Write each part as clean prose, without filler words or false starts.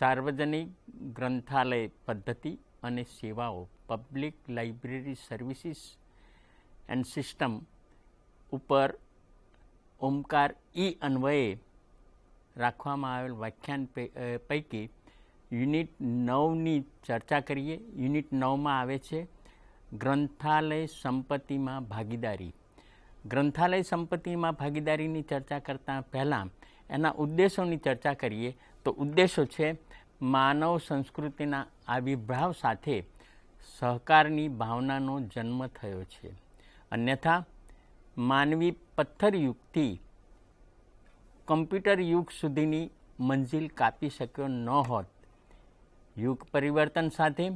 સાર્વજનિક ગ્રંથાલય પદ્ધતિ અને સેવાઓ public library services and system ઉપર ઓમકાર અન્વયે રાખવામાં આવેલ વ્યાખ્યાન પૈકી યુનિટ 9ની ચર્ચા કરીએ. યુનિટ 9માં આવે છે ગ્રંથાલય સંપત્તિમાં ભાગીદારી. ગ્રંથાલય સંપત્તિમાં ભાગીદારીની ચર્ચા કરતાં પહેલાં એના ઉદ્દેશોની ચર્ચા કરીએ તો ઉદ્દેશો છે માનવ સંસ્કૃતિના આવિર્ભાવ સાથે સહકારની ભાવનાનો જન્મ થયો છે. અન્યથા માનવી પથ્થર યુગથી કમ્પ્યુટર યુગ સુધીની મંજિલ કાપી શક્યો ન હોત. યુગ પરિવર્તન સાથે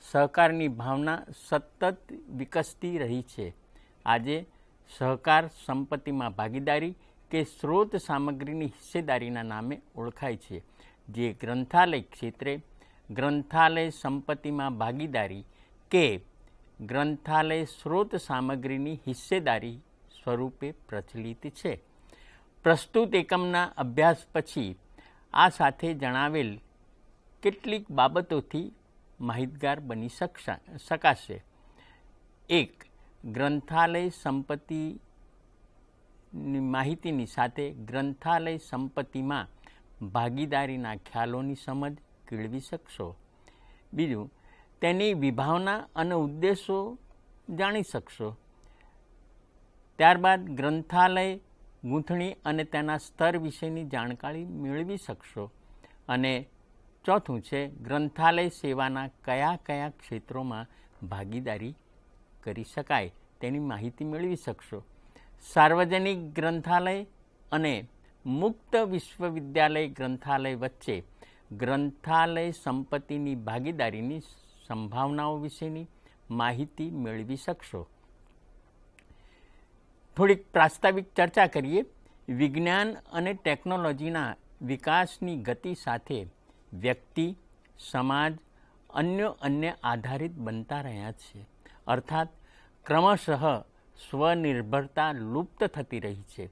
સહકારની ભાવના સતત વિકસતી રહી છે. આજે સહકાર સંપત્તિમાં ભાગીદારી કે સ્રોત સામગ્રીની હિસ્સેદારીના નામે ઓળખાય છે, જે ગ્રંથાલય ક્ષેત્રે ગ્રંથાલય સંપત્તિમાં ભાગીદારી કે ગ્રંથાલય સ્રોત સામગ્રીની હિસ્સેદારી સ્વરૂપે પ્રચલિત છે. પ્રસ્તુત એકમના અભ્યાસ પછી આ સાથે જણાવેલ કેટલીક બાબતોથી માહિતગાર બની શકાશે. 1. ગ્રંથાલય સંપત્તિની માહિતીની સાથે ગ્રંથાલય સંપત્તિમાં ભાગીદારીના ખ્યાલોની સમજ કેળવી શકશો. 2. તેની વિભાવના અને ઉદ્દેશો જાણી શકશો. ત્યારબાદ ગ્રંથાલય ગૂંથણી અને તેના સ્તર વિશેની જાણકારી મેળવી શકશો. અને 4થું છે ગ્રંથાલય સેવાના કયા કયા ક્ષેત્રોમાં ભાગીદારી કરી શકાય તેની માહિતી મેળવી શકશો. સાર્વજનિક ગ્રંથાલય અને મુક્ત વિશ્વવિદ્યાલય ગ્રંથાલય વચ્ચે ગ્રંથાલય સંપત્તિની ભાગીદારીની સંભાવનાઓ વિશેની માહિતી મેળવી શકશો. થોડીક પ્રાસ્તાવિક ચર્ચા કરીએ. વિજ્ઞાન અને ટેકનોલોજીના વિકાસની ગતિ સાથે વ્યક્તિ, સમાજ અન્ય આધારિત બનતા રહ્યા છે. અર્થાત ક્રમશઃ સ્વનિર્ભરતા લુપ્ત થતી રહી છે.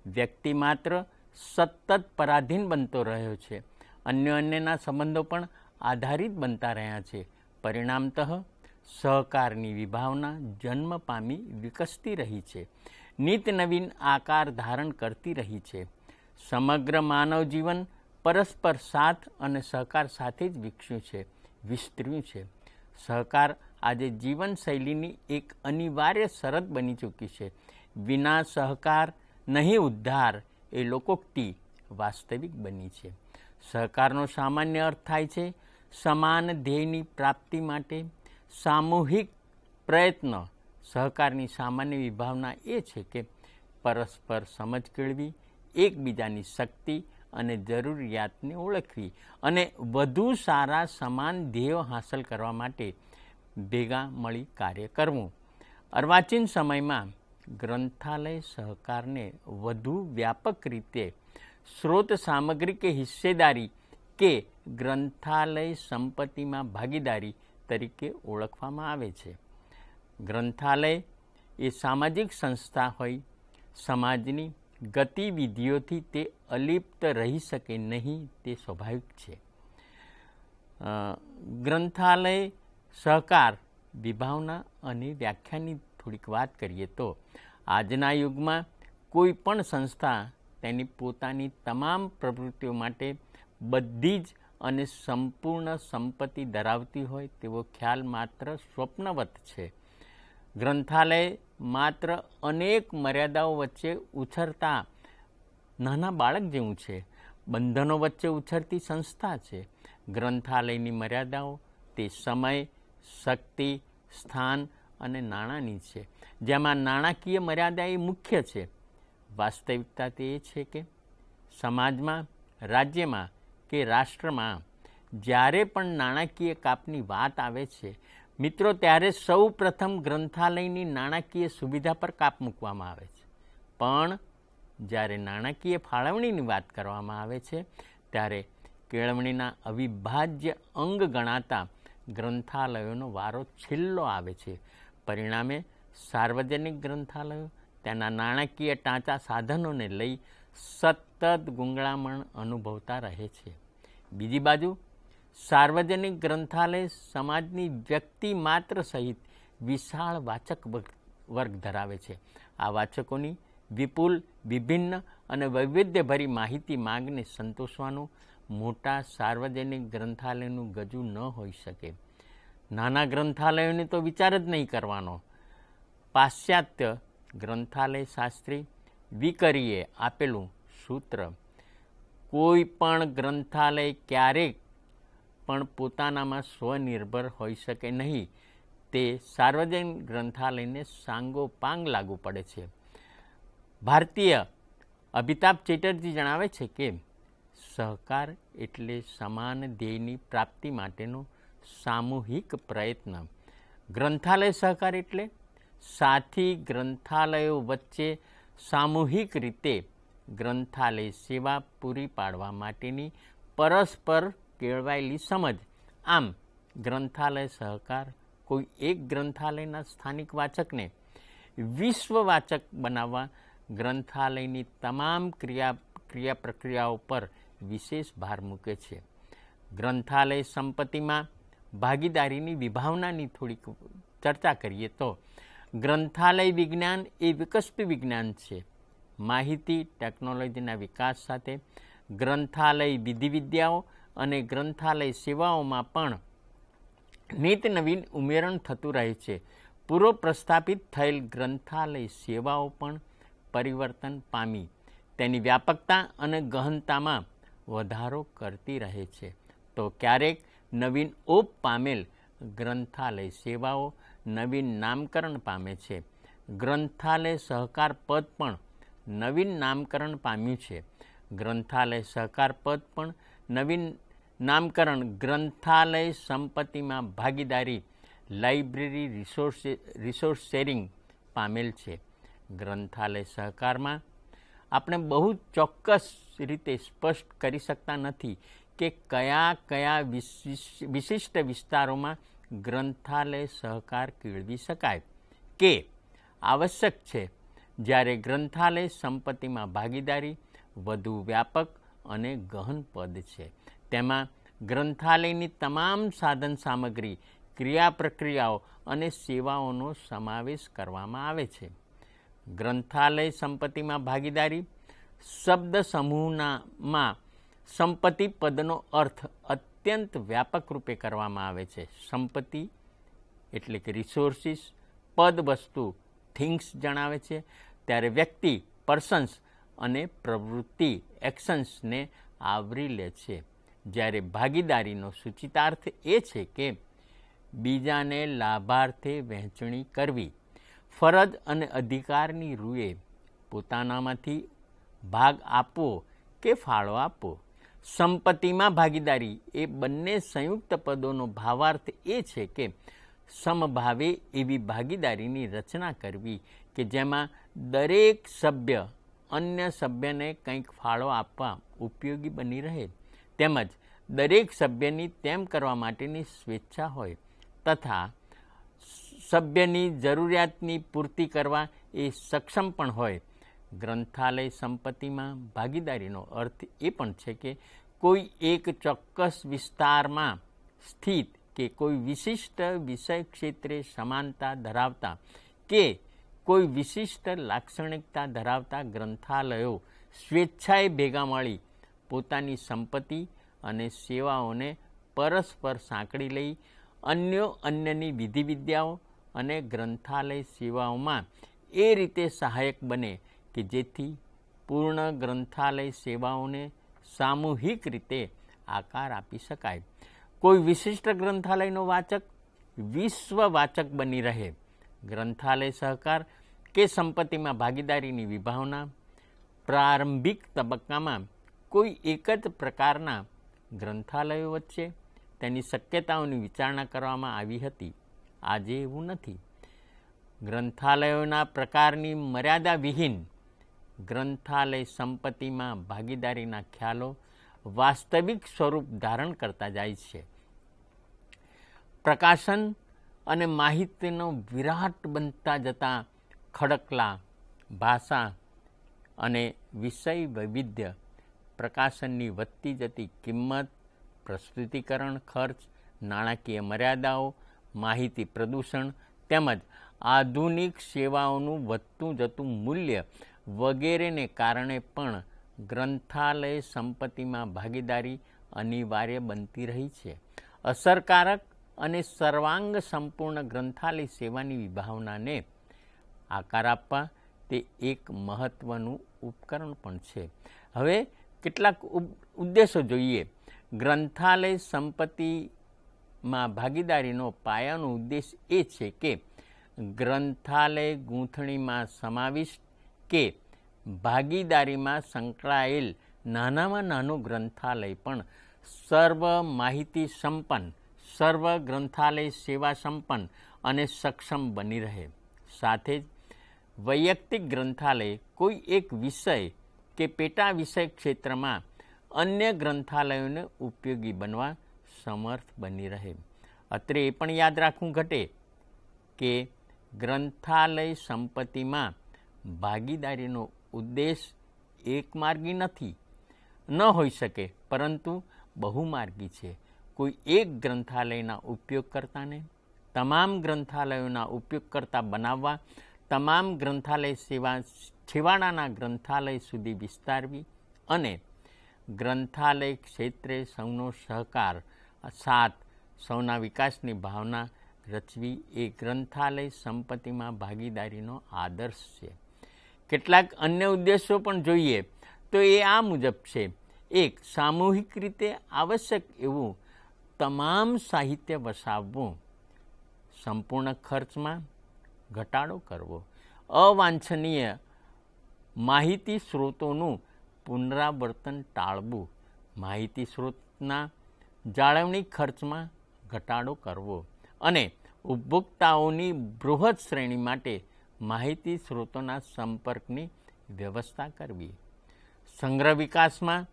વ્યક્તિ માત્ર સતત પરાધીન બનતો રહ્યો છે. અન્યના સંબંધો પણ આધારિત બનતા રહ્યા છે. પરિણામતઃ સહકારની વિભાવના જન્મ પામી વિકસતી રહી છે. નિત નવીન આકાર ધારણ કરતી રહી છે. સમગ્ર માનવ જીવન પરસ્પર સાથ અને સહકાર સાથે જ વિસ્તર્યું છે. સહકાર આજે જીવનશૈલીની એક અનિવાર્ય શરત બની ચૂકી છે. વિના સહકાર નહીં ઉદ્ધાર એ લોકોક્તિ વાસ્તવિક બની છે. સહકારનો સામાન્ય અર્થ થાય છે સમાન ધ્યેયની પ્રાપ્તિ માટે સામૂહિક પ્રયત્ન. સહકારની સામાન્ય વિભાવના એ છે કે પરસ્પર સમજ કેળવી, એકબીજાની શક્તિ અને જરૂરિયાતને ઓળખવી અને વધુ સારા સમાન ધ્યેયો હાંસલ કરવા માટે ભેગા મળી કાર્ય કરવું. અર્વાચીન સમયમાં ગ્રંથાલય સહકારને વધુ વ્યાપક રીતે સ્રોત સામગ્રી કે હિસ્સેદારી કે ગ્રંથાલય સંપત્તિમાં ભાગીદારી તરીકે ઓળખવામાં આવે છે. ગ્રંથાલય એ સામાજિક સંસ્થા હોય. સમાજની ગતિવિધિઓથી તે અલિપ્ત રહી શકે નહીં તે સ્વાભાવિક છે. ગ્રંથાલય સહકાર વિભાવના અને વ્યાખ્યાની થોડીક વાત કરીએ તો આજના યુગમાં કોઈ પણ સંસ્થા તેની પોતાની તમામ પ્રવૃત્તિઓ માટે બધી જ અને સંપૂર્ણ સંપત્તિ ધરાવતી હોય તેવો ખ્યાલ માત્ર સ્વપ્નવત છે. ગ્રંથાલય માત્ર અનેક મર્યાદાઓ વચ્ચે ઉછરતા નાના બાળક જેવું છે. બંધનો વચ્ચે ઉછરતી સંસ્થા છે. ગ્રંથાલયની મર્યાદાઓ તે સમય, શક્તિ, સ્થાન અને નાણાંની છે, જેમાં નાણાકીય મર્યાદા એ મુખ્ય છે. વાસ્તવિકતા તે એ છે કે સમાજમાં, રાજ્યમાં કે રાષ્ટ્રમાં જ્યારે પણ નાણાકીય કાપની વાત આવે છે મિત્રો, ત્યારે સૌ પ્રથમ ગ્રંથાલયની નાણાકીય સુવિધા પર કાપ મૂકવામાં આવે છે. પણ જ્યારે નાણાકીય ફાળવણીની વાત કરવામાં આવે છે ત્યારે કેળવણીના અવિભાજ્ય અંગ ગણાતા ગ્રંથાલયોનો વારો છેલ્લો આવે છે. પરિણામે સાર્વજનિક ગ્રંથાલયો તેના નાણાકીય ટાંચા સાધનોને લઈ સતત ગૂંગળામણ અનુભવતા રહે છે. બીજી બાજુ સાર્વજનિક ગ્રંથાલય સમાજની વ્યક્તિ માત્ર સહિત વિશાળ વાચક વર્ગ ધરાવે છે. આ વાચકોની વિપુલ, વિભિન્ન અને વૈવિધ્યભરી માહિતી માંગને સંતોષવાનું મોટા સાર્વજનિક ગ્રંથાલયનું ગજુ ન હોઈ શકે. નાના ગ્રંથાલયોને તો વિચાર જ નહીં કરવાનો. પાશ્ચાત્ય ગ્રંથાલય શાસ્ત્રી વિકરીએ આપેલું સૂત્ર, કોઈ પણ ગ્રંથાલય ક્યારેક પણ પોતાનામાં સ્વનિર્ભર હોઈ શકે નહીં, તે સાર્વજનિક ગ્રંથાલયને સાંગોપાંગ લાગુ પડે છે. ભારતીય અમિતાભ ચેટર્જી જણાવે છે કે સહકાર એટલે સમાન ધ્યેયની પ્રાપ્તિ માટેનો સામૂહિક પ્રયત્ન. ગ્રંથાલય સહકાર એટલે સાથી ગ્રંથાલયો વચ્ચે સામૂહિક રીતે ગ્રંથાલય સેવા પૂરી પાડવા માટેની પરસ્પર કેળવાયેલી સમજ. આમ ગ્રંથાલય સહકાર કોઈ એક ગ્રંથાલયના સ્થાનિક વાચકને વિશ્વ વાચક બનાવવા ગ્રંથાલયની તમામ ક્રિયા પ્રક્રિયાઓ પર વિશેષ ભાર મૂકે છે. ગ્રંથાલય સંપત્તિમાં ભાગીદારીની વિભાવનાની થોડીક ચર્ચા કરીએ તો ગ્રંથાલય વિજ્ઞાન એ વિકસતું વિજ્ઞાન છે. માહિતી ટેકનોલોજીના વિકાસ સાથે ગ્રંથાલય વિધિવિદ્યાઓ અને ગ્રંથાલય સેવાઓમાં પણ નિત નવીન ઉમેરણ થતું રહે છે. પૂર્વ પ્રસ્થાપિત થયેલ ગ્રંથાલય સેવાઓ પણ પરિવર્તન પામી તેની વ્યાપકતા અને ગહનતામાં વધારો કરતી રહે છે. તો ક્યારેક નવીન ઓપ પામેલ ગ્રંથાલય સેવાઓ નવીન નામકરણ પામે છે. ગ્રંથાલય સહકાર પદ પણ નવીન નામકરણ પામ્યું છે. ગ્રંથાલય સહકાર પદ પણ નવીન નામકરણ ગ્રંથાલય સંપત્તિમાં ભાગીદારી લાઇબ્રેરી રિસોર્સ શેરિંગ પામેલ છે. ગ્રંથાલય સહકારમાં આપણે બહુ ચોક્કસ રીતે સ્પષ્ટ કરી શકતા નથી કે કયા વિશિષ્ટ વિસ્તારોમાં ગ્રંથાલય સહકાર કેળવી શકાય કે આવશ્યક છે. જ્યારે ગ્રંથાલય સંપત્તિમાં ભાગીદારી વધુ વ્યાપક અને ગહન પદ છે. તેમાં ગ્રંથાલયની તમામ સાધન સામગ્રી, ક્રિયા પ્રક્રિયાઓ અને સેવાઓનો સમાવેશ કરવામાં આવે છે. ગ્રંથાલય સંપત્તિમાં ભાગીદારી શબ્દ સમૂહમાં સંપત્તિ પદનો અર્થ અત્યંત વ્યાપક રૂપે કરવામાં આવે છે. સંપત્તિ એટલે કે રિસોર્સિસ, પદ વસ્તુ થિંગ્સ જણાવે છે, ત્યારે વ્યક્તિ પર્સન્સ અને પ્રવૃત્તિ એક્શન્સને આવરી લે છે. જ્યારે ભાગીદારીનો સૂચિતાર્થ એ છે કે બીજાને લાભાર્થે વહેંચણી કરવી, ફરજ અને અધિકારની રૂએ પોતાનામાંથી ભાગ આપવો કે ફાળો આપવો. સંપત્તિમાં ભાગીદારી એ બંને સંયુક્ત પદોનો ભાવાર્થ એ છે કે સમભાવે એવી ભાગીદારીની રચના કરવી કે જેમાં દરેક સભ્ય અન્ય સભ્યને કંઈક ફાળો આપવા ઉપયોગી બની રહે, તેમજ દરેક સભ્યની તેમ કરવા માટેની સ્વેચ્છા હોય તથા સભ્યની જરૂરિયાતની પૂર્તિ કરવા એ સક્ષમ પણ હોય. ગ્રંથાલય સંપત્તિમાં ભાગીદારીનો અર્થ એ પણ છે કે કોઈ એક ચોક્કસ વિસ્તારમાં સ્થિત કે કોઈ વિશિષ્ટ વિષય ક્ષેત્રે સમાનતા ધરાવતા કે કોઈ વિશિષ્ટ લાક્ષણિકતા ધરાવતા ગ્રંથાલયો સ્વેચ્છાએ ભેગા મળી પોતાની સંપત્તિ અને સેવાઓને પરસ્પર સાંકળી લઈ અન્યની વિધિવિદ્યાઓ અને ગ્રંથાલય સેવાઓમાં એ રીતે સહાયક બને કે જેથી પૂર્ણ ગ્રંથાલય સેવાઓને સામૂહિક રીતે આકાર આપી શકાય. કોઈ વિશિષ્ટ ગ્રંથાલયનો વાચક વિશ્વ વાચક બની રહે. ગ્રંથાલય સહકાર કે સંપત્તિમાં ભાગીદારીની વિભાવના પ્રારંભિક તબક્કામાં કોઈ એક જ પ્રકારના ગ્રંથાલયો વચ્ચે તેની શક્યતાઓની વિચારણા કરવામાં આવી હતી. આજે એવું નથી. ગ્રંથાલયોના પ્રકારની મર્યાદા વિહીન ગ્રંથાલય સંપત્તિમાં ભાગીદારીના ખ્યાલો વાસ્તવિક સ્વરૂપ ધારણ કરતા જાય છે. પ્રકાશન અને માહિતીનો વિરાટ બનતા જતા ખડકલા, ભાષા અને વિષય વૈવિધ્ય, પ્રકાશનની વધતી જતી કિંમત, પ્રસ્તુતિકરણ ખર્ચ, નાણાકીય મર્યાદાઓ, માહિતી પ્રદૂષણ તેમજ આધુનિક સેવાઓનું વધતું જતું મૂલ્ય વગેરેને કારણે પણ ગ્રંથાલય સંપત્તિમાં ભાગીદારી અનિવાર્ય બનતી રહી છે. અસરકારક અને સર્વાંગ સંપૂર્ણ ગ્રંથાલય સેવાની વિભાવનાને આકાર આપવા તે એક મહત્વનું ઉપકરણ પણ છે. હવે કેટલાક ઉદ્દેશો જોઈએ. ગ્રંથાલય સંપત્તિમાં ભાગીદારીનો પાયાનો ઉદ્દેશ એ છે કે ગ્રંથાલય ગૂંથણીમાં સમાવિષ્ટ કે ભાગીદારીમાં સંકળાયેલ નાનામાં નાનું ગ્રંથાલય પણ સર્વ માહિતી સંપન્ન, સર્વ ગ્રંથાલય સેવા સંપન્ન અને સક્ષમ બની રહે. સાથે જ વૈયક્તિક ગ્રંથાલય કોઈ એક વિષય કે પેટા વિષય ક્ષેત્રમાં અન્ય ગ્રંથાલયોને ઉપયોગી બનવા સમર્થ બની રહે. અત્રે એ પણ યાદ રાખવું ઘટે કે ગ્રંથાલય સંપત્તિમાં ભાગીદારીનો ઉદ્દેશ એકમાર્ગી નથી, ન હોઈ શકે, પરંતુ બહુમાર્ગી છે. કોઈ એક ગ્રંથાલયના ઉપયોગકર્તાને તમામ ગ્રંથાલયોના ઉપયોગકર્તા બનાવવા, તમામ ગ્રંથાલય સેવા છેવાડાના ગ્રંથાલય સુધી વિસ્તારવી અને ગ્રંથાલય ક્ષેત્રે સૌનો સહકાર સાથ સૌના વિકાસની ભાવના રચવી એ ગ્રંથાલય સંપત્તિમાં ભાગીદારીનો આદર્શ છે. કેટલાક અન્ય ઉદ્દેશો પણ જોઈએ તો એ આ મુજબ છે. એક, સામૂહિક રીતે આવશ્યક એવું તમામ સાહિત્ય વસાવવું, સંપૂર્ણ ખર્ચમાં ઘટાડો કરવો, અવાંછનીય માહિતી સ્ત્રોતોનું પુનરાવર્તન ટાળવું, માહિતી સ્ત્રોતના જાળવણી ખર્ચમાં ઘટાડો કરવો અને ઉપભોક્તાઓની બૃહદ શ્રેણી માટે માહિતી સ્ત્રોતોના સંપર્કની વ્યવસ્થા કરવી. સંગ્રહ વિકાસમાં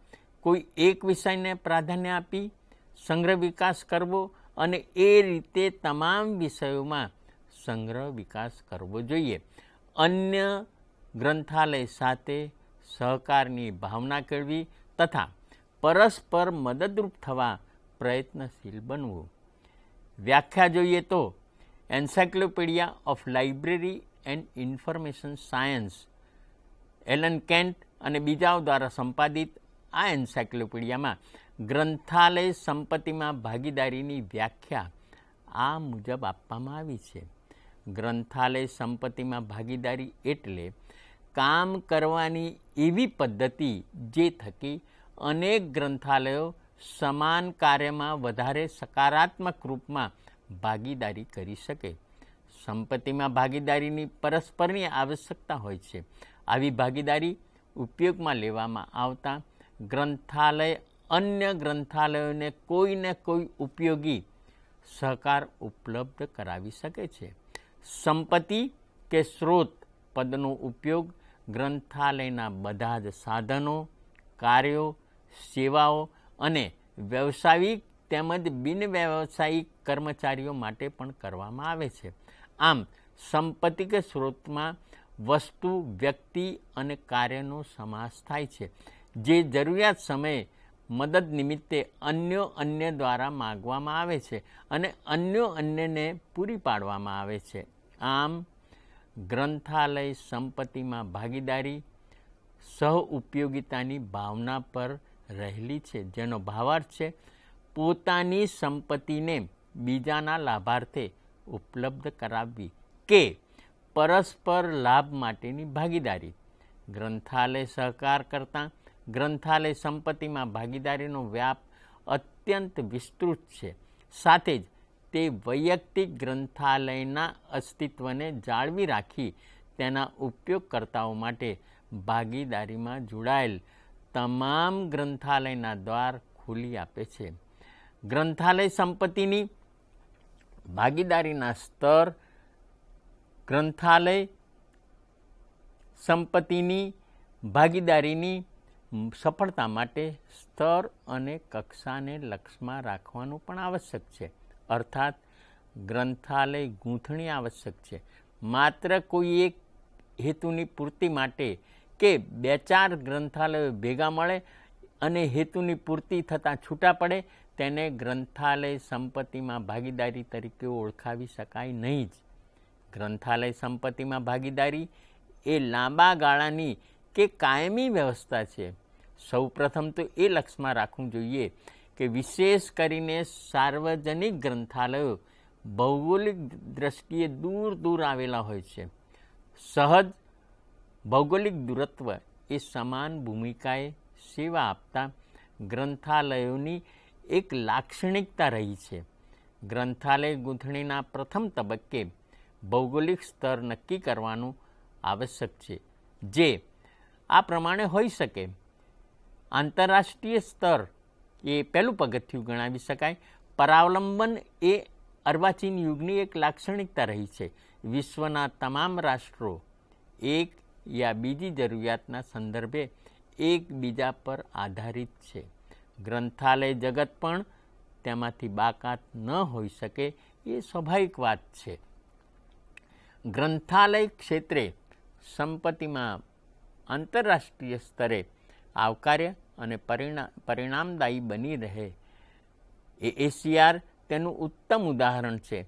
કોઈ એક વિષયને પ્રાધાન્ય આપી સંગ્રહ વિકાસ કરવો અને એ રીતે તમામ વિષયોમાં સંગ્રહ વિકાસ કરવો જોઈએ. અન્ય ગ્રંથાલય સાથે સહકારની ભાવના કેળવી તથા પરસ્પર મદદરૂપ થવા પ્રયત્નશીલ બનવું. વ્યાખ્યા જોઈએ તો encyclopedia of library and information science, Allen Kent અને બીજાઓ દ્વારા સંપાદિત આ એન્સાઇક્લોપીડિયામાં ગ્રંથાલય સંપત્તિમાં ભાગીદારીની વ્યાખ્યા આ મુજબ આપવામાં આવી છે. ગ્રંથાલય સંપત્તિમાં ભાગીદારી એટલે કામ કરવાની એવી પદ્ધતિ જે થકી અનેક ગ્રંથાલયો સમાન કાર્યમાં વધારે સકારાત્મક રૂપમાં ભાગીદારી કરી શકે. સંપત્તિમાં ભાગીદારીની પરસ્પરની આવશ્યકતા હોય છે. આવી ભાગીદારી ઉપયોગમાં લેવામાં આવતા ગ્રંથાલય અન્ય ગ્રંથાલયોને કોઈને કોઈ ઉપયોગી સહકાર ઉપલબ્ધ કરાવી શકે છે. સંપત્તિ કે સ્ત્રોત પદનો ઉપયોગ ગ્રંથાલયના બધા જ સાધનો, કાર્યો, સેવાઓ અને વ્યવસાયિક તેમજ બિન વ્યવસાયિક કર્મચારીઓ માટે પણ કરવામાં આવે છે. આમ સંપત્તિ કે સ્ત્રોતમાં વસ્તુ, વ્યક્તિ અને કાર્યનો સમાસ થાય છે, જે જરૂરિયાત સમયે મદદ નિમિત્તે અન્ય દ્વારા માગવામાં આવે છે અને અન્યને પૂરી પાડવામાં આવે છે. આમ ગ્રંથાલય સંપત્તિમાં ભાગીદારી સહ ઉપયોગિતાની ભાવના પર રહેલી છે, જેનો ભાવાર્થ છે પોતાની સંપત્તિને બીજાના લાભાર્થે ઉપલબ્ધ કરાવવી કે પરસ્પર લાભ માટેની ભાગીદારી. ગ્રંથાલય સહકાર કરતાં ગ્રંથાલય સંપત્તિમાં ભાગીદારીનો વ્યાપ અત્યંત વિસ્તૃત છે. સાથે જ તે વૈયક્તિક ગ્રંથાલયના અસ્તિત્વને જાળવી રાખી તેના ઉપયોગકર્તાઓ માટે ભાગીદારીમાં જોડાયેલ તમામ ગ્રંથાલયના દ્વાર ખોલી આપે છે. ગ્રંથાલય સંપત્તિની ભાગીદારીના સ્તર ગ્રંથાલય સંપત્તિની ભાગીદારીની સફળતા માટે સ્તર અને કક્ષાને લક્ષમાં રાખવાનું પણ આવશ્યક છે. અર્થાત ગ્રંથાલય ગૂંથણી આવશ્યક છે. માત્ર કોઈ એક હેતુની પૂર્તિ માટે કે 2-4 ગ્રંથાલયો ભેગા મળે અને હેતુની પૂર્તિ થતાં છૂટા પડે તેને ગ્રંથાલય સંપત્તિમાં ભાગીદારી તરીકે ઓળખાવી શકાય નહીં જ. ગ્રંથાલય સંપત્તિમાં ભાગીદારી એ લાંબા ગાળાની કે કાયમી વ્યવસ્થા છે. સૌપ્રથમ તો એ લક્ષમાં રાખવું જોઈએ કે વિશેષ કરીને સાર્વજનિક ગ્રંથાલયો ભૌગોલિક દ્રષ્ટિએ દૂર દૂર આવેલા હોય છે. સહજ ભૌગોલિક દૂરત્વ એ સમાન ભૂમિકાએ સેવા આપતા ગ્રંથાલયોની એક લાક્ષણિકતા રહી છે. ગ્રંથાલય ગૂંથણીના પ્રથમ તબક્કે ભૌગોલિક સ્તર નક્કી કરવાનું આવશ્યક છે, જે આ પ્રમાણે હોઈ શકે. આંતરરાષ્ટ્રીય સ્તર એ પહેલું પગથિયું ગણાવી શકાય. પરાવલંબન એ અર્વાચીન યુગની એક લાક્ષણિકતા રહી છે. વિશ્વના તમામ રાષ્ટ્રો એક યા બીજી જરૂરિયાતના સંદર્ભે એકબીજા પર આધારિત છે. ગ્રંથાલય જગત પણ તેમાંથી બાકાત ન હોઈ શકે એ સ્વાભાવિક વાત છે. ગ્રંથાલય ક્ષેત્રે સંપત્તિમાં આંતરરાષ્ટ્રીય સ્તરે આવકાર્ય અને પરિણામદાયી બની રહે એ એસીઆર તેનું ઉત્તમ ઉદાહરણ છે.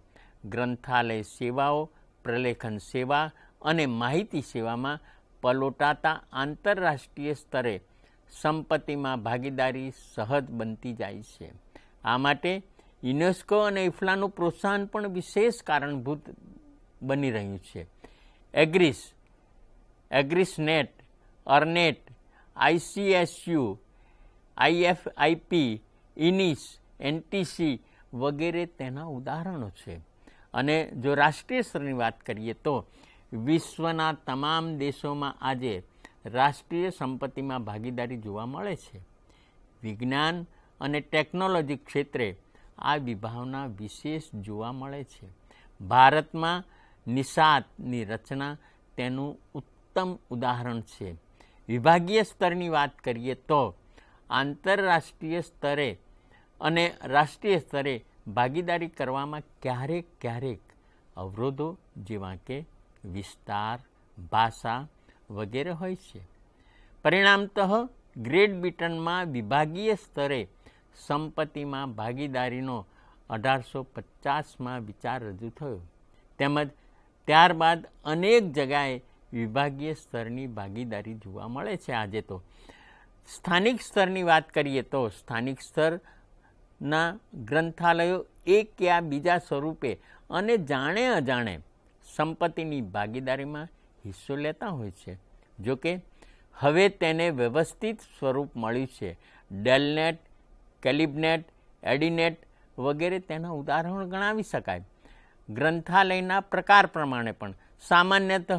ગ્રંથાલય સેવાઓ, પ્રલેખન સેવા અને માહિતી સેવામાં પલોટાતા આંતરરાષ્ટ્રીય સ્તરે સંપત્તિમાં ભાગીદારી સહજ બનતી જાય છે. આ માટે યુનેસ્કો અને ઇફલાનું પ્રોત્સાહન પણ વિશેષ કારણભૂત બની રહ્યું છે. એગ્રીસનેટ, અર્નેટ, આઈસીએસયુ, આઈએફઆઈપી, ઇનિસ, એનટીસી વગેરે તેના ઉદાહરણો છે. અને જો રાષ્ટ્રીય સ્તરની વાત કરીએ તો વિશ્વના તમામ દેશોમાં આજે રાષ્ટ્રીય સંપત્તિમાં ભાગીદારી જોવા મળે છે. વિજ્ઞાન અને ટેકનોલોજી ક્ષેત્રે આ વિભાવના વિશેષ જોવા મળે છે. ભારતમાં નિષાદની રચના તેનું ઉત્તમ ઉદાહરણ છે. વિભાગીય સ્તરની વાત કરીએ તો આંતરરાષ્ટ્રીય સ્તરે અને રાષ્ટ્રીય સ્તરે ભાગીદારી કરવામાં ક્યારેક અવરોધો જેવા કે વિસ્તાર, ભાષા વગેરે હોય છે. પરિણામતઃ ગ્રેટ બ્રિટનમાં વિભાગીય સ્તરે સંપત્તિમાં ભાગીદારીનો 1850માં વિચાર રજૂ થયો. તેમજ ત્યારબાદ અનેક જગાએ વિભાગીય સ્તરની ભાગીદારી જોવા મળે છે. આજે તો સ્થાનિક સ્તરની વાત કરીએ તો સ્થાનિક સ્તરના ગ્રંથાલયો એક યા બીજા સ્વરૂપે અને જાણે અજાણે સંપત્તિની ભાગીદારીમાં હિસ્સો લેતા હોય છે. જોકે હવે તેને વ્યવસ્થિત સ્વરૂપ મળ્યું છે. ડેલનેટ, કેલિબનેટ, એડીનેટ વગેરે તેના ઉદાહરણો ગણાવી શકાય. ગ્રંથાલયના પ્રકાર પ્રમાણે પણ સામાન્યતઃ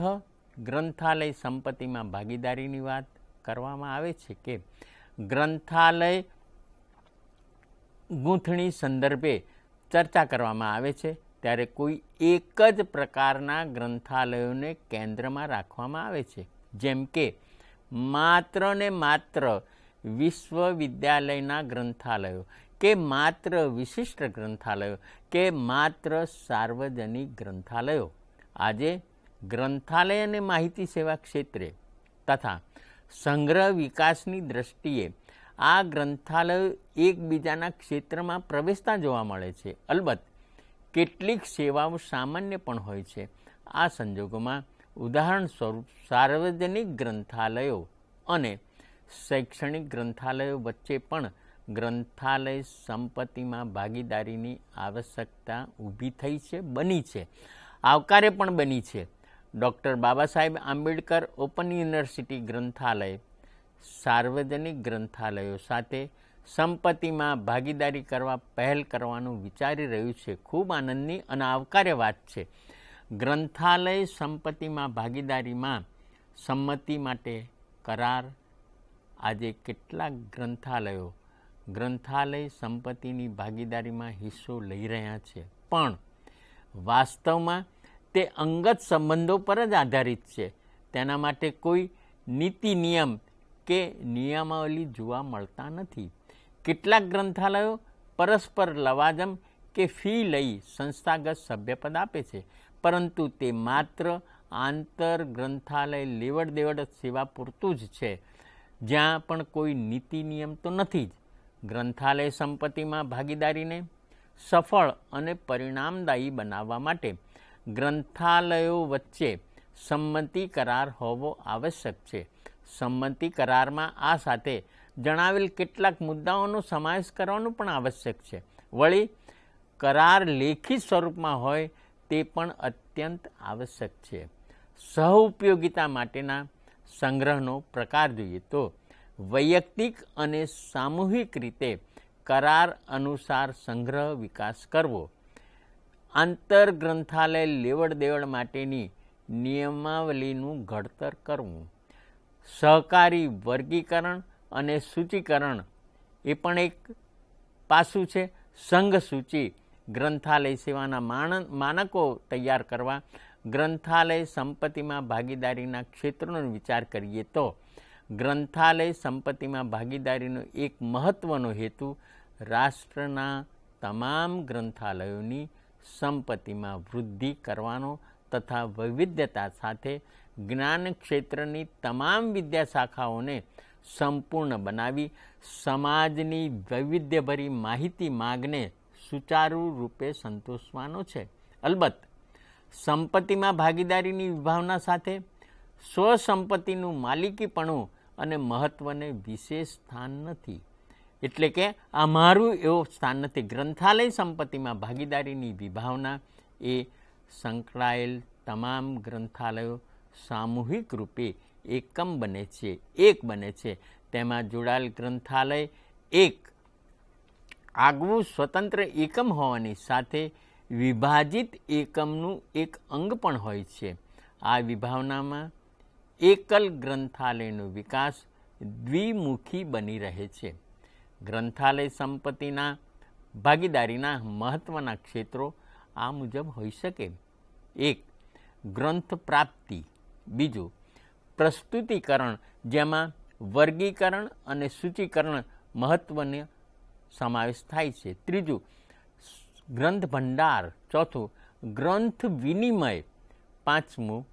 ગ્રંથાલય સંપત્તિમાં ભાગીદારીની વાત કરવામાં આવે છે કે ગ્રંથાલય ગૂંથણી સંદર્ભે ચર્ચા કરવામાં આવે છે ત્યારે કોઈ એક જ પ્રકારના ગ્રંથાલયોને કેન્દ્રમાં રાખવામાં આવે છે. જેમ કે માત્ર ને માત્ર વિશ્વવિદ્યાલયના ગ્રંથાલયો કે માત્ર વિશિષ્ટ ગ્રંથાલયો કે માત્ર સાર્વજનિક ગ્રંથાલયો. આજે ગ્રંથાલય અને માહિતી સેવા ક્ષેત્રે તથા સંગ્રહ વિકાસની દ્રષ્ટિએ આ ગ્રંથાલયો એકબીજાના ક્ષેત્રમાં પ્રવેશતા જોવા મળે છે. અલબત્ત કેટલીક સેવાઓ સામાન્ય પણ હોય છે. આ સંજોગોમાં ઉદાહરણ સ્વરૂપ સાર્વજનિક ગ્રંથાલયો અને શૈક્ષણિક ગ્રંથાલયો વચ્ચે પણ ગ્રંથાલય સંપત્તિમાં ભાગીદારીની આવશ્યકતા ઊભી થઈ છે, બની છે, આવકારે પણ બની છે. Doctor Baba Saheb Ambedkar open university ગ્રંથાલય સાર્વજનિક ગ્રંથાલયો સાથે સંપત્તિમાં ભાગીદારી કરવા પહેલ કરવાનું વિચારી રહ્યું છે. ખૂબ આનંદની અને આવકાર્ય વાત છે. ગ્રંથાલય સંપત્તિમાં ભાગીદારીમાં સંમતિ માટે કરાર. આજે કેટલાક ગ્રંથાલયો ગ્રંથાલય સંપત્તિની ભાગીદારીમાં હિસ્સો લઈ રહ્યા છે, પણ વાસ્તવમાં તે અંગત સંબંધો પર જ આધારિત છે. તેના માટે કોઈ નીતિ નિયમ કે નિયમાવલી જોવા મળતા નથી. કેટલાક ગ્રંથાલયો પરસ્પર લવાજમ કે ફી લઈ સંસ્થાગત સભ્યપદ આપે છે, પરંતુ તે માત્ર આંતર ગ્રંથાલય લેવડ દેવડ સેવા પૂરતું જ છે. જ્યાં પણ કોઈ નીતિ નિયમ તો નથી જ. ગ્રંથાલય સંપત્તિમાં ભાગીદારીને સફળ અને પરિણામદાયી બનાવવા માટે ગ્રંથાલયો વચ્ચે સંમતિ કરાર હોવો આવશ્યક છે. સંમતિ કરારમાં આ સાથે જણાવેલ કેટલાક મુદ્દાઓનો સમાવેશ કરવાનો પણ આવશ્યક છે. વળી કરાર લેખિત સ્વરૂપમાં હોય તે પણ અત્યંત આવશ્યક છે. સહઉપયોગિતા માટેના સંગ્રહનો પ્રકાર જોઈએ તો વૈયક્તિક અને સામૂહિક રીતે કરાર અનુસાર સંગ્રહ વિકાસ કરવો, આંતર ગ્રંથાલય લેવડ દેવડ માટેની નિયમાવલીનું ઘડતર કરવું, સહકારી વર્ગીકરણ અને સૂચિકરણ એ પણ એક પાસું છે. સંઘ સૂચિ, ગ્રંથાલય સેવાના માનકો તૈયાર કરવા. ગ્રંથાલય સંપત્તિમાં ભાગીદારીના ક્ષેત્રોનો વિચાર કરીએ તો ગ્રંથાલય સંપત્તિમાં ભાગીદારીનો એક મહત્વનો હેતુ રાષ્ટ્રના તમામ ગ્રંથાલયોની સંપત્તિમાં વૃદ્ધિ કરવાનો તથા વૈવિધ્યતા સાથે જ્ઞાન ક્ષેત્રની તમામ વિદ્યા શાખાઓને સંપૂર્ણ બનાવી સમાજની વૈવિધ્યભરી માહિતી માગને સુચારુ રૂપે સંતોષવાનો છે. અલબત્ત સંપત્તિમાં ભાગીદારીની વિભાવના સાથે સ્વસંપત્તિનું માલિકીપણું અને મહત્વને વિશેષ સ્થાન નથી. એટલે કે આ મારું એવું સ્થાન નથી. ગ્રંથાલય સંપત્તિમાં ભાગીદારીની વિભાવના એ સંકળાયેલ તમામ ગ્રંથાલયો સામૂહિક રૂપે એક બને છે. તેમાં જોડાયેલ ગ્રંથાલય એક આગવું સ્વતંત્ર એકમ હોવાની સાથે વિભાજિત એકમનું એક અંગ પણ હોય છે. આ વિભાવનામાં એકલ ગ્રંથાલયનો વિકાસ દ્વિમુખી બની રહે છે. ગ્રંથાલય સંપત્તિના ભાગીદારીના મહત્વના ક્ષેત્રો આ મુજબ હોઈ શકે. 1. ગ્રંથ પ્રાપ્તિ. 2. પ્રસ્તુતિકરણ, જેમાં વર્ગીકરણ અને સૂચિકરણ મહત્વનો સમાવેશ થાય છે. 3. ગ્રંથ ભંડાર. 4. ગ્રંથ વિનિમય. 5.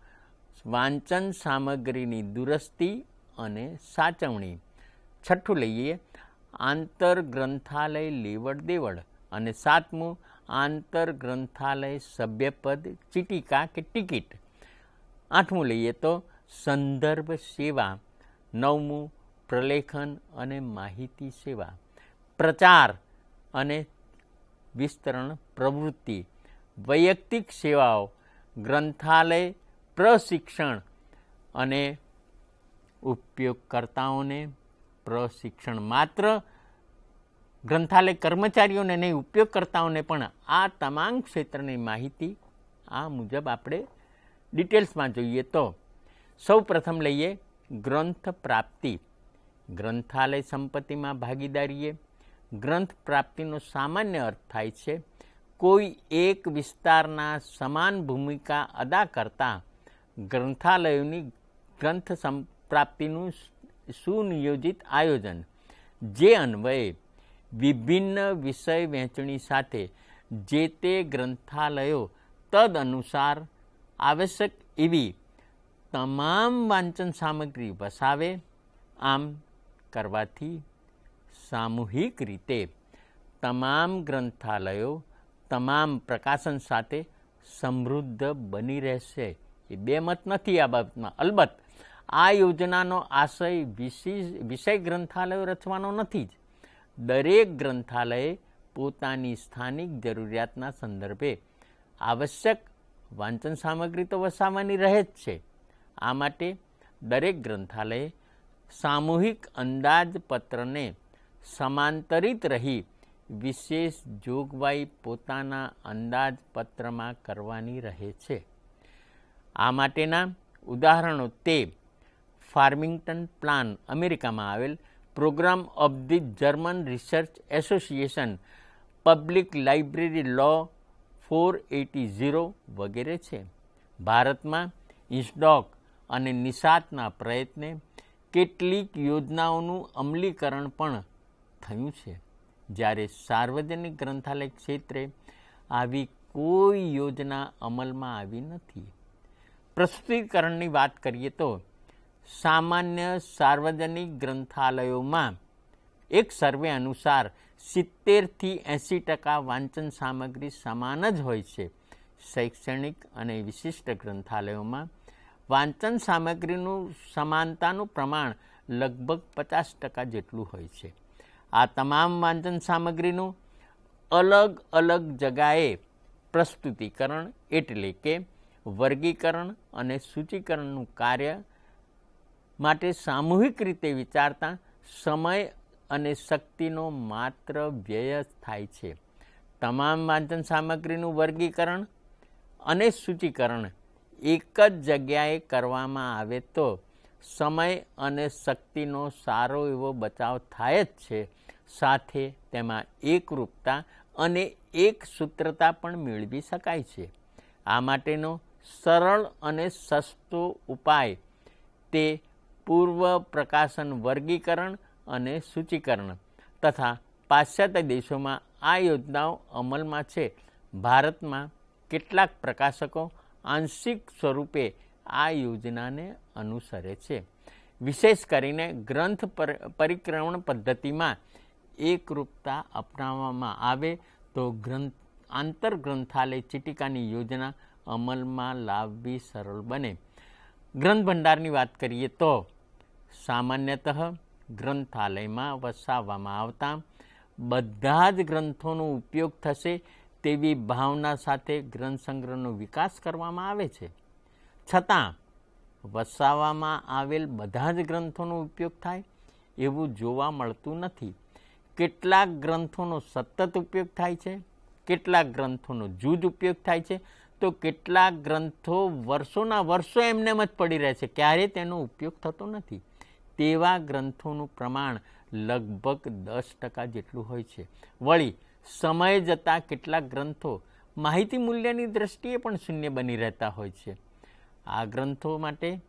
વાંચન સામગ્રીની દુરસ્તી અને સાચવણી. 6 લઈએ આંતર ગ્રંથાલય લેવડ દેવડ. અને 7 આંતર ગ્રંથાલય સભ્યપદ ચીટિકા કે ટિકિટ. 8 લઈએ તો સંદર્ભ સેવા. 9 પ્રલેખન અને માહિતી સેવા. પ્રચાર અને વિસ્તરણ પ્રવૃત્તિ. વૈયક્તિક સેવાઓ. ગ્રંથાલય પ્રશિક્ષણ અને ઉપયોગકર્તાઓને પ્રશિક્ષણ. માત્ર ગ્રંથાલય કર્મચારીઓને નહીં, ઉપયોગકર્તાઓને પણ આ તમામ ક્ષેત્રની માહિતી આ મુજબ આપણે ડિટેલ્સમાં જોઈએ તો સૌ પ્રથમ લઈએ ગ્રંથ પ્રાપ્તિ. ગ્રંથાલય સંપત્તિમાં ભાગીદારીએ ગ્રંથ પ્રાપ્તિનો સામાન્ય અર્થ થાય છે કોઈ એક વિસ્તારના સમાન ભૂમિકા અદા કરતા ગ્રંથાલયોની ગ્રંથ પ્રાપ્તિનું સુનિયોજિત આયોજન, જે અન્વયે વિભિન્ન વિષય વહેંચણી સાથે જે તે ગ્રંથાલયો તદ અનુસાર આવશ્યક એવી તમામ વાંચન સામગ્રી વસાવે. આમ કરવાથી સામૂહિક રીતે તમામ ગ્રંથાલયો તમામ પ્રકાશન સાથે સમૃદ્ધ બની રહેશે. એ બે મત નથી આ બાબતમાં. અલબત્ત આ યોજનાનો આશય વિષય ગ્રંથાલયો રચવાનો નથી જ. દરેક ગ્રંથાલયે પોતાની સ્થાનિક જરૂરિયાતના સંદર્ભે આવશ્યક વાંચન સામગ્રી તો વસાવવાની રહે જ છે. આ માટે દરેક ગ્રંથાલયે સામૂહિક અંદાજપત્રને સમાંતરિત રહી વિશેષ જોગવાઈ પોતાના અંદાજપત્રમાં કરવાની રહે છે. આ માટેના ઉદાહરણો તે ફાર્મિંગટન પ્લાન, અમેરિકામાં આવેલ program of the German research association, public library law 480 વગેરે છે. ભારતમાં ઇસ્ડોક અને નિષાદના પ્રયત્ને કેટલીક યોજનાઓનું અમલીકરણ પણ થયું છે, જ્યારે સાર્વજનિક ગ્રંથાલય ક્ષેત્રે આવી કોઈ યોજના અમલમાં આવી નથી. પ્રસ્તુતિકરણની વાત કરીએ તો સામાન્ય સાર્વજનિક ગ્રંથાલયોમાં એક સર્વે અનુસાર 70થી 80% વાંચન સામગ્રી સમાન જ હોય છે. શૈક્ષણિક અને વિશિષ્ટ ગ્રંથાલયોમાં વાંચન સામગ્રીનું સમાનતાનું પ્રમાણ લગભગ 50% જેટલું હોય છે. આ તમામ વાંચન સામગ્રીનું અલગ અલગ જગાએ પ્રસ્તુતિકરણ એટલે કે વર્ગીકરણ અને સૂચીકરણનું કાર્ય માટે સામૂહિક રીતે વિચારતા સમય અને શક્તિનો માત્ર વ્યય થાય છે. તમામ વાંચન સામગ્રીનું વર્ગીકરણ અને સૂચીકરણ એક જ જગ્યાએ કરવામાં આવે તો સમય અને શક્તિનો સારો એવો બચાવ થાય જ છે. સાથે તેમાં એકરૂપતા અને એક સૂત્રતા પણ મેળવી શકાય છે. આ માટેનો સરળ અને સસ્તો ઉપાય તે પૂર્વ પ્રકાશન વર્ગીકરણ અને સૂચીકરણ તથા પાશ્ચાત્ય દેશોમાં આ યોજનાઓ અમલમાં છે. ભારતમાં કેટલાક પ્રકાશકો આંશિક સ્વરૂપે આ યોજનાને અનુસરે છે. વિશેષ કરીને ગ્રંથ પરિક્રમણ પદ્ધતિમાં એકરૂપતા અપનાવવામાં આવે તો આંતરગ્રંથાલય ચીટિકાની યોજના અમલમાં લાવવી સરળ બને. ગ્રંથ ભંડારની વાત કરીએ તો સામાન્યતઃ ગ્રંથાલયમાં વસાવવામાં આવતા બધા જ ગ્રંથોનો ઉપયોગ થશે તેવી ભાવના સાથે ગ્રંથ સંગ્રહનો વિકાસ કરવામાં આવે છે. છતાં વસાવવામાં આવેલ બધા જ ગ્રંથોનો ઉપયોગ થાય એવું જોવા મળતું નથી. કેટલાક ગ્રંથોનો સતત ઉપયોગ થાય છે, કેટલાક ગ્રંથોનો જૂજ ઉપયોગ થાય છે, તો કેટલાક ગ્રંથો વર્ષોના વર્ષો એમનેમ જ પડી રહે છે, ક્યારેય તેનો ઉપયોગ થતો નથી. તેવા ગ્રંથોનું પ્રમાણ લગભગ 10% જેટલું હોય છે. વળી સમય જતાં કેટલાક ગ્રંથો માહિતી મૂલ્યની દ્રષ્ટિએ પણ શૂન્ય બની રહેતા હોય છે. આ ગ્રંથો માટે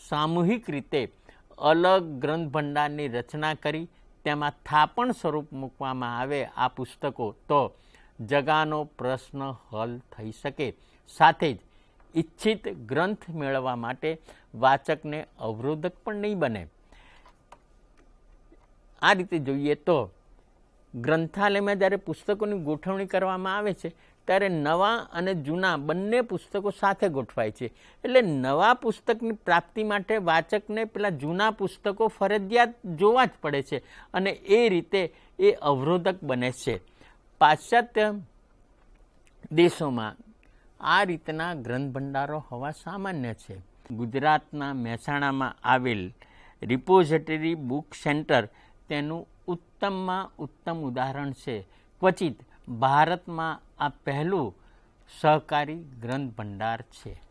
સામૂહિક રીતે અલગ ગ્રંથ ભંડારની રચના કરી તેમાં થાપણ સ્વરૂપ મૂકવામાં આવે આ પુસ્તકો તો જગાનો પ્રશ્ન હલ થઈ શકે. સાથે જ ઈચ્છિત ગ્રંથ મેળવવા માટે વાચકને અવરોધક પણ નહીં બને. આ રીતે જોઈએ તો ગ્રંથાલયમાં જ્યારે પુસ્તકોની ગોઠવણી કરવામાં આવે છે ત્યારે નવા અને જૂના બંને પુસ્તકો સાથે ગોઠવાય છે. એટલે નવા પુસ્તકની પ્રાપ્તિ માટે વાચકને પેલા જૂના પુસ્તકો ફરજિયાત જોવા જ પડે છે અને એ રીતે એ અવરોધક બને છે. પાશ્ચાત્ય દેશોમાં આ રીતના ગ્રંથ ભંડારો હોવા સામાન્ય છે. ગુજરાતના મહેસાણામાં આવેલ રિપોઝિટરી બુક સેન્ટર તેનું ઉત્તમમાં ઉત્તમ ઉદાહરણ છે. ક્વચિત ભારતમાં આ પહેલું સહકારી ગ્રંથ ભંડાર છે.